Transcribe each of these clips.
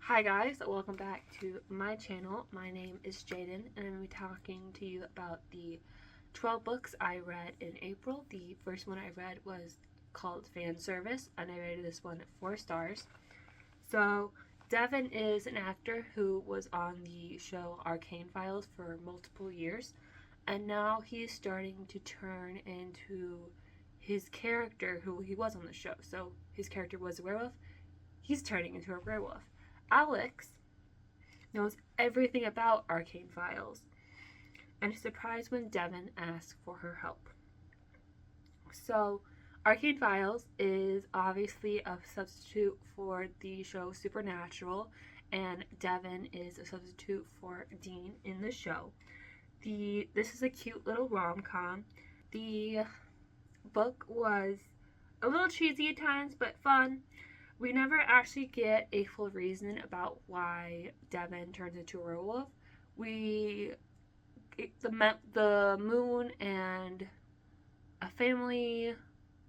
Hi guys, welcome back to my channel. My name is Jaden and I'm going to be talking to you about the 12 books I read in April. The first one I read was called Fan Service and I rated this one 4 stars. So Devin is an actor who was on the show Arcane Files for multiple years and now he's starting to turn into his character who he was on the show. So his character was a werewolf. He's turning into a werewolf. Alex knows everything about Arcane Files and is surprised when Devin asks for her help. So, Arcane Files is obviously a substitute for the show Supernatural, and Devin is a substitute for Dean in the show. This is a cute little rom-com. The book was a little cheesy at times, but fun. We never actually get a full reason about why Devin turns into a werewolf. The moon and a family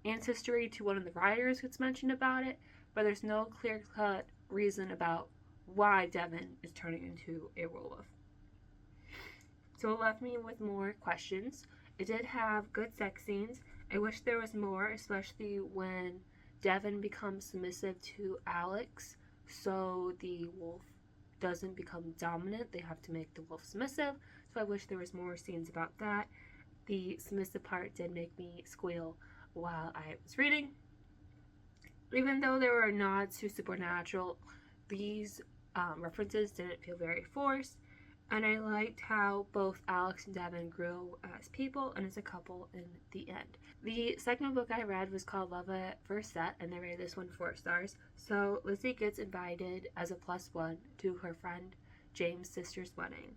ancestry to one of the writers gets mentioned about it, but there's no clear-cut reason about why Devin is turning into a werewolf. So it left me with more questions. It did have good sex scenes. I wish there was more, especially when Devin becomes submissive to Alex, so the wolf doesn't become dominant. They have to make the wolf submissive, so I wish there was more scenes about that. The submissive part did make me squeal while I was reading. Even though there were nods to Supernatural, these references didn't feel very forced, and I liked how both Alex and Devin grew as people and as a couple in the end. The second book I read was called Love at First Set, and I rated this one 4 stars. So Lizzie gets invited as a +1 to her friend James' sister's wedding,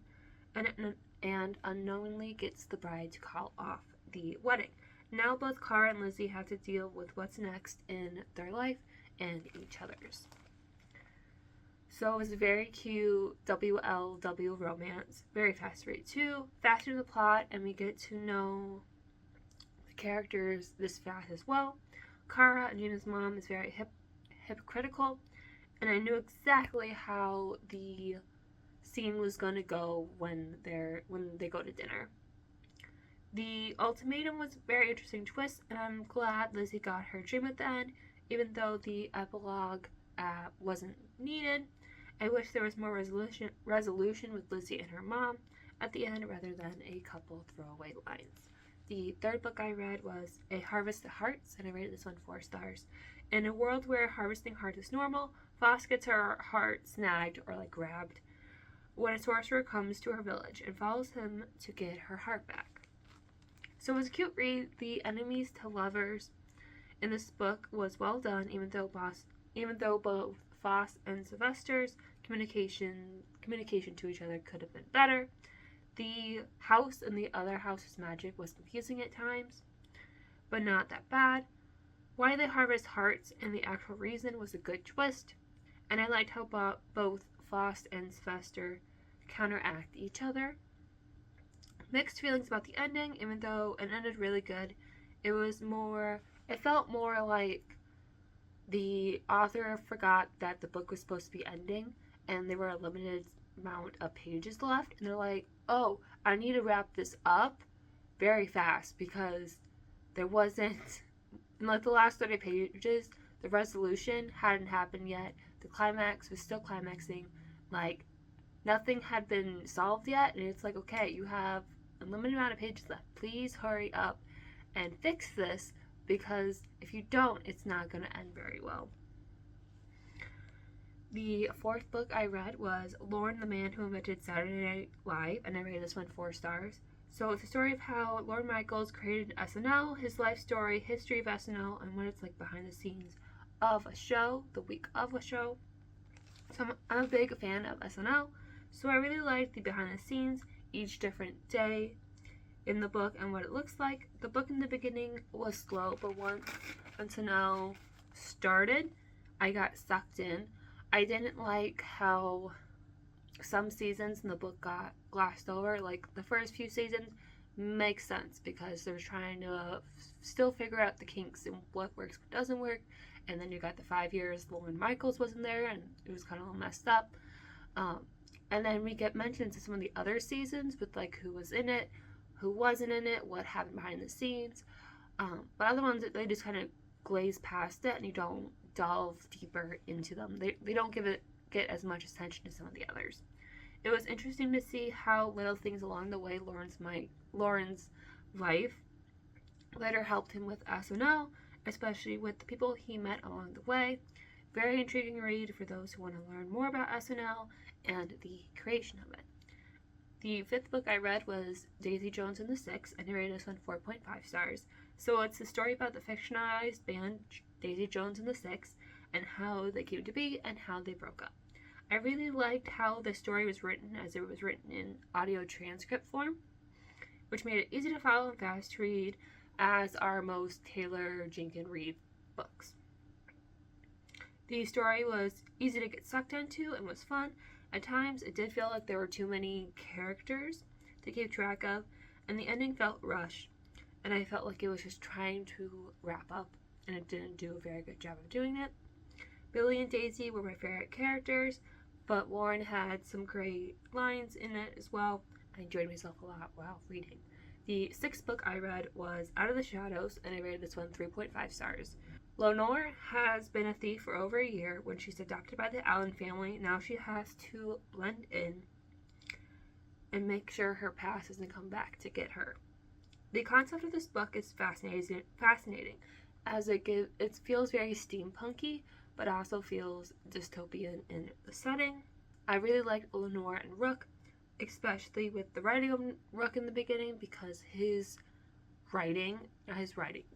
and unknowingly gets the bride to call off the wedding. Now both Cara and Lizzie have to deal with what's next in their life and each other's. So it was a very cute WLW romance, very fast read too, faster in the plot, and we get to know the characters this fast as well. Cara, Gina's mom, is very hypocritical, and I knew exactly how the scene was going to go when they go to dinner. The ultimatum was a very interesting twist, and I'm glad Lizzie got her dream at the end, even though the epilogue wasn't needed. I wish there was more resolution with Lizzie and her mom at the end rather than a couple throwaway lines. The third book I read was A Harvest of Hearts, and I rated this one 4 stars. In a world where harvesting hearts is normal, Foss gets her heart snagged or grabbed when a sorcerer comes to her village and follows him to get her heart back. So it was a cute read. The enemies to lovers in this book was well done, even though both Foss and Sylvester's communication to each other could have been better. The house and the other house's magic was confusing at times, but not that bad. Why they harvest hearts and the actual reason was a good twist, and I liked how both Foss and Sylvester counteract each other. Mixed feelings about the ending, even though it ended really good. It felt more like the author forgot that the book was supposed to be ending and there were a limited amount of pages left, and they're like, oh, I need to wrap this up very fast because there wasn't, in the last 30 pages, the resolution hadn't happened yet, the climax was still climaxing, nothing had been solved yet, and it's like, okay, you have a limited amount of pages left, please hurry up and fix this, because if you don't, it's not going to end very well. The fourth book I read was Lorne, the Man Who Invented Saturday Night Live, and I rated this one 4 stars. So it's a story of how Lorne Michaels created SNL, his life story, history of SNL, and what it's like behind the scenes of a show, the week of a show. So I'm a big fan of SNL, so I really liked the behind the scenes, each different day in the book and what it looks like. The book in the beginning was slow, but once SNL started, I got sucked in. I didn't like how some seasons in the book got glossed over. The first few seasons make sense because they're trying to still figure out the kinks and what works, what doesn't work, And then you got the 5 years Lorne Michaels wasn't there, and it was kind of all messed up. And then we get mentioned to some of the other seasons with like who was in it, who wasn't in it, what happened behind the scenes. But other ones, they just kind of glaze past it and you don't delve deeper into them. They don't get as much attention as some of the others. It was interesting to see how little things along the way Lorne's life later helped him with SNL, especially with the people he met along the way. Very intriguing read for those who want to learn more about SNL and the creation of it. The 5th book I read was Daisy Jones and the Six, and I rated this one 4.5 stars. So it's a story about the fictionalized band Daisy Jones and the Six, and how they came to be and how they broke up. I really liked how the story was written, as it was written in audio transcript form, which made it easy to follow and fast to read, as are most Taylor Jenkins Reid books. The story was easy to get sucked into and was fun. At times, it did feel like there were too many characters to keep track of, and the ending felt rushed, and I felt like it was just trying to wrap up, and it didn't do a very good job of doing it. Billy and Daisy were my favorite characters, but Lorne had some great lines in it as well. I enjoyed myself a lot while reading. The 6th book I read was Out of the Shadows, and I rated this one 3.5 stars. Lenore has been a thief for over a year. When she's adopted by the Allen family, now she has to blend in and make sure her past doesn't come back to get her. The concept of this book is fascinating, as it feels very steampunky, but also feels dystopian in the setting. I really liked Lenore and Rook, especially with the writing of Rook in the beginning, because his writing,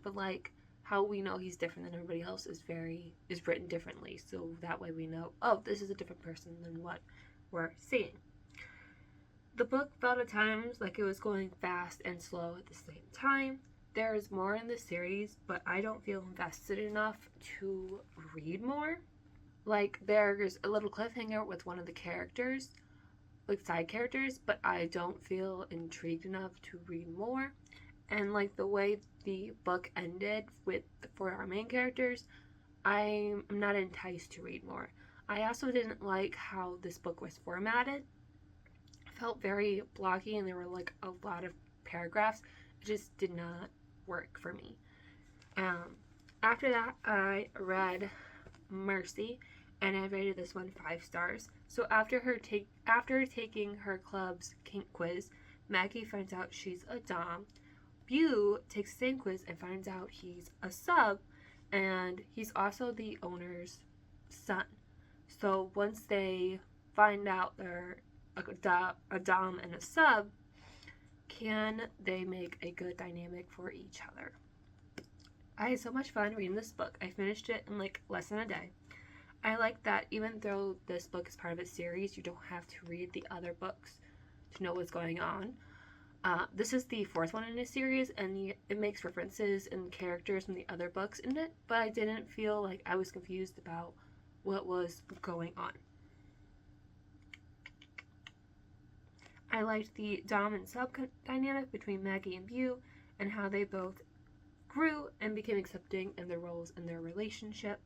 but like how we know he's different than everybody else is written differently, so that way we know, oh, this is a different person than what we're seeing. The book felt at times like it was going fast and slow at the same time. There is more in the series, but I don't feel invested enough to read more. Like, there's a little cliffhanger with one of the characters, like side characters, but I don't feel intrigued enough to read more. And like the way the book ended for our main characters, I'm not enticed to read more. I also didn't like how this book was formatted. It felt very blocky, and there were like a lot of paragraphs. It just did not work for me. After that, I read Mercy, and I rated this one 5 stars. So after taking her club's kink quiz, Maggie finds out she's a dom. Bew takes the same quiz and finds out he's a sub, and he's also the owner's son. So once they find out they're a dom and a sub, can they make a good dynamic for each other? I had so much fun reading this book. I finished it in like less than a day. I like that even though this book is part of a series, you don't have to read the other books to know what's going on. This is the 4th one in a series, and it makes references and characters from the other books in it, but I didn't feel like I was confused about what was going on. I liked the dom and sub dynamic between Maggie and Bew, and how they both grew and became accepting in their roles in their relationship.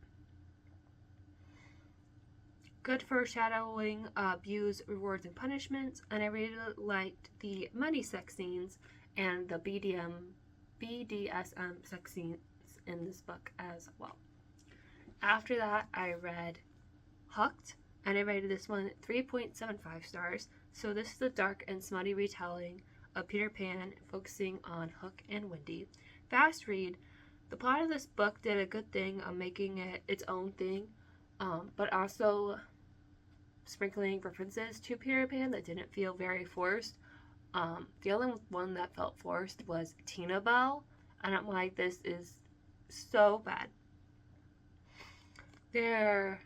Good foreshadowing Bew's rewards and punishments, and I really liked the money sex scenes and the BDSM sex scenes in this book as well. After that, I read Hooked, and I rated this one 3.75 stars. So this is a dark and smutty retelling of Peter Pan, focusing on Hook and Wendy. Fast read. The plot of this book did a good thing on making it its own thing, but also sprinkling references to Peter Pan that didn't feel very forced. The only one that felt forced was Tina Bell, and I'm like, this is so bad. There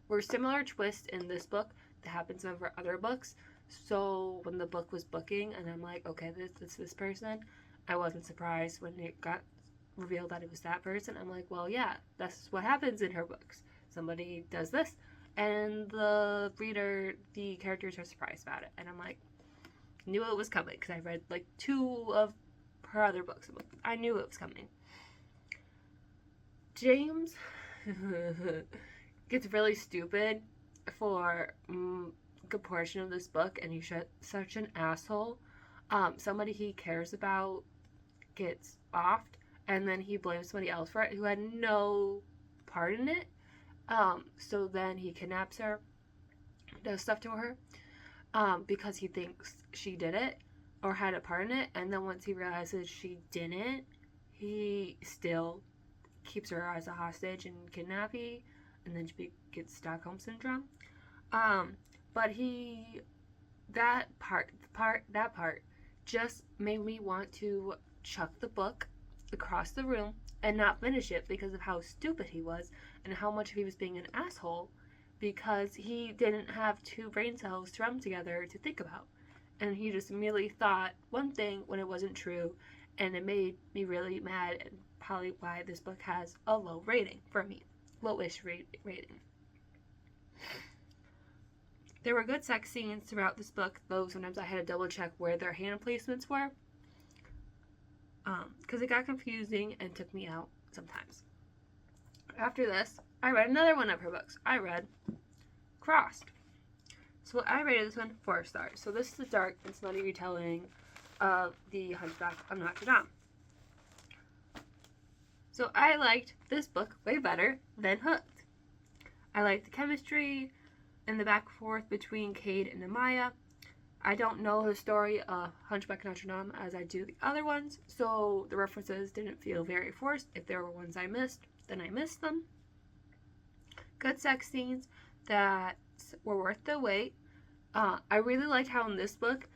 were similar twists in this book that happened in some of our other books, so when the book was booking and I'm like, okay, this person, I wasn't surprised when it got revealed that it was that person. I'm like, well, yeah, that's what happens in her books. Somebody does this, and the characters are surprised about it. And I'm like, knew it was coming, because I read like 2 of her other books. I knew it was coming. James, gets really stupid for a good portion of this book, and he's such an asshole. Somebody he cares about gets offed, and then he blames somebody else for it who had no part in it. So then he kidnaps her, does stuff to her, because he thinks she did it or had a part in it. And then once he realizes she didn't, he still keeps her as a hostage and kidnapping, and then she gets Stockholm syndrome. But that part just made me want to chuck the book across the room and not finish it because of how stupid he was and how much he was being an asshole, because he didn't have two brain cells to run together to think about. And he just immediately thought one thing when it wasn't true, and it made me really mad, and probably why this book has a low rating for me. Lowish rating. There were good sex scenes throughout this book, though sometimes I had to double check where their hand placements were, because it got confusing and took me out sometimes. After this, I read another one of her books. I read Crossed. So I rated this one 4 stars. So this is a dark and smutty retelling of The Hunchback of Notre Dame. So I liked this book way better than Hooked. I liked the chemistry and the back and forth between Cade and Amaya. I don't know the story of Hunchback of Notre Dame as I do the other ones, so the references didn't feel very forced. If there were ones I missed, then I missed them. Good sex scenes that were worth the wait. I really liked how in this book,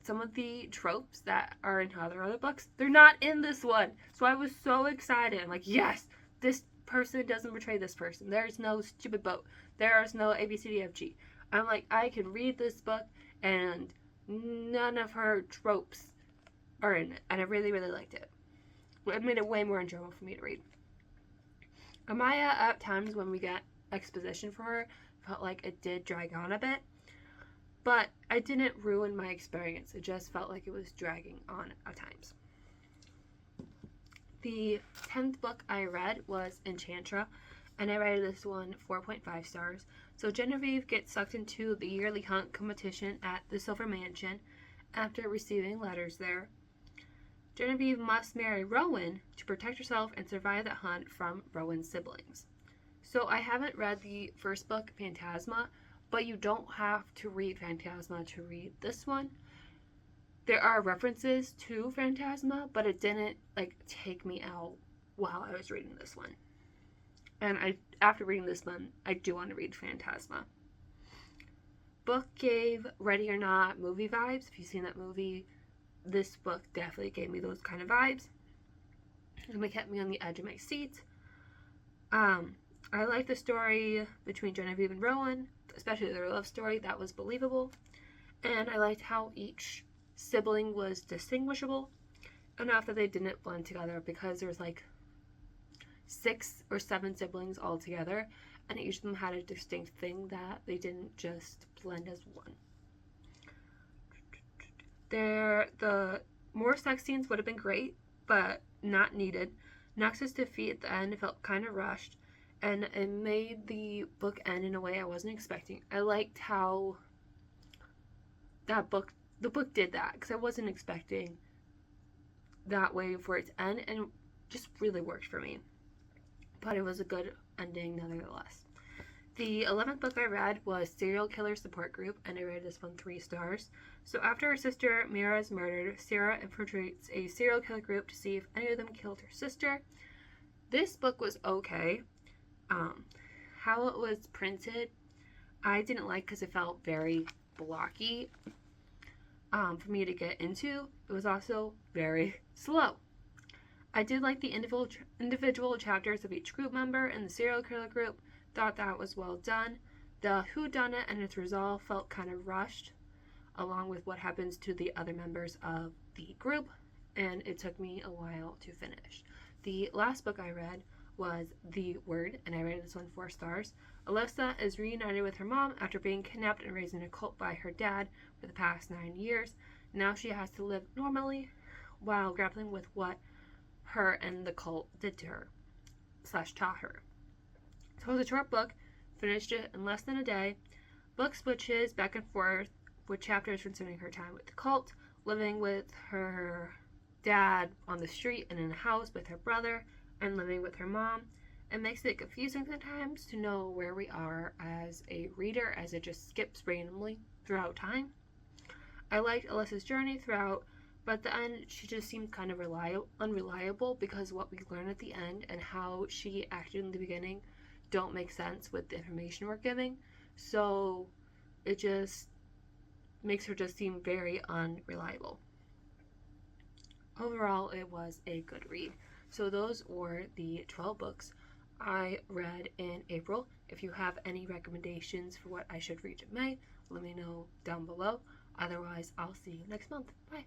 some of the tropes that are in other books, they're not in this one. So I was so excited. I'm like, yes, this person doesn't betray this person. There's no stupid boat. There's no ABCDFG. I'm like, I can read this book and none of her tropes are in it. And I really, really liked it. It made it way more enjoyable for me to read. Amaya, at times when we got exposition for her, felt like it did drag on a bit. But I didn't ruin my experience. It just felt like it was dragging on at times. The 10th book I read was Enchantra, and I rated this one 4.5 stars. So Genevieve gets sucked into the yearly hunt competition at the Silver Mansion after receiving letters there. Genevieve must marry Rowan to protect herself and survive the hunt from Rowan's siblings. So I haven't read the first book, Phantasma, but you don't have to read Phantasma to read this one. There are references to Phantasma, but it didn't take me out while I was reading this one. And after reading this one, I do want to read Phantasma. Book gave Ready or Not movie vibes. If you've seen that movie, this book definitely gave me those kind of vibes. And it kept me on the edge of my seat. I liked the story between Genevieve and Rowan, especially their love story. That was believable. And I liked how each sibling was distinguishable enough that they didn't blend together, because there's 6 or 7 siblings all together, and each of them had a distinct thing that they didn't just blend as one. The more sex scenes would have been great, but not needed. Nexus defeat at the end felt kind of rushed, and it made the book end in a way I wasn't expecting. I liked how the book did that, because I wasn't expecting that way for it to end, and it just really worked for me. But it was a good ending nevertheless. The 11th book I read was Serial Killer Support Group, and I rated this one 3 stars. So after her sister Mira is murdered, Sarah infiltrates a serial killer group to see if any of them killed her sister. This book was okay. How it was printed, I didn't like, because it felt very blocky for me to get into. It was also very slow. I did like the individual chapters of each group member in the serial killer group. Thought that was well done. The whodunit and its resolve felt kind of rushed, along with what happens to the other members of the group, and it took me a while to finish. The last book I read was The Word, and I rated this one 4 stars. Alyssa is reunited with her mom after being kidnapped and raised in a cult by her dad for the past 9 years. Now she has to live normally while grappling with what her and the cult did to her / taught her. So it was a short book, finished it in less than a day. Book switches back and forth with chapters concerning her time with the cult, living with her dad on the street and in a house with her brother, and living with her mom. It makes it confusing sometimes to know where we are as a reader, as it just skips randomly throughout time. I liked Alyssa's journey throughout, but at the end she just seemed kind of unreliable, because what we learn at the end and how she acted in the beginning don't make sense with the information we're giving. So it just makes her just seem very unreliable. Overall, it was a good read. So those were the 12 books I read in April. If you have any recommendations for what I should read in May, let me know down below. Otherwise, I'll see you next month. Bye.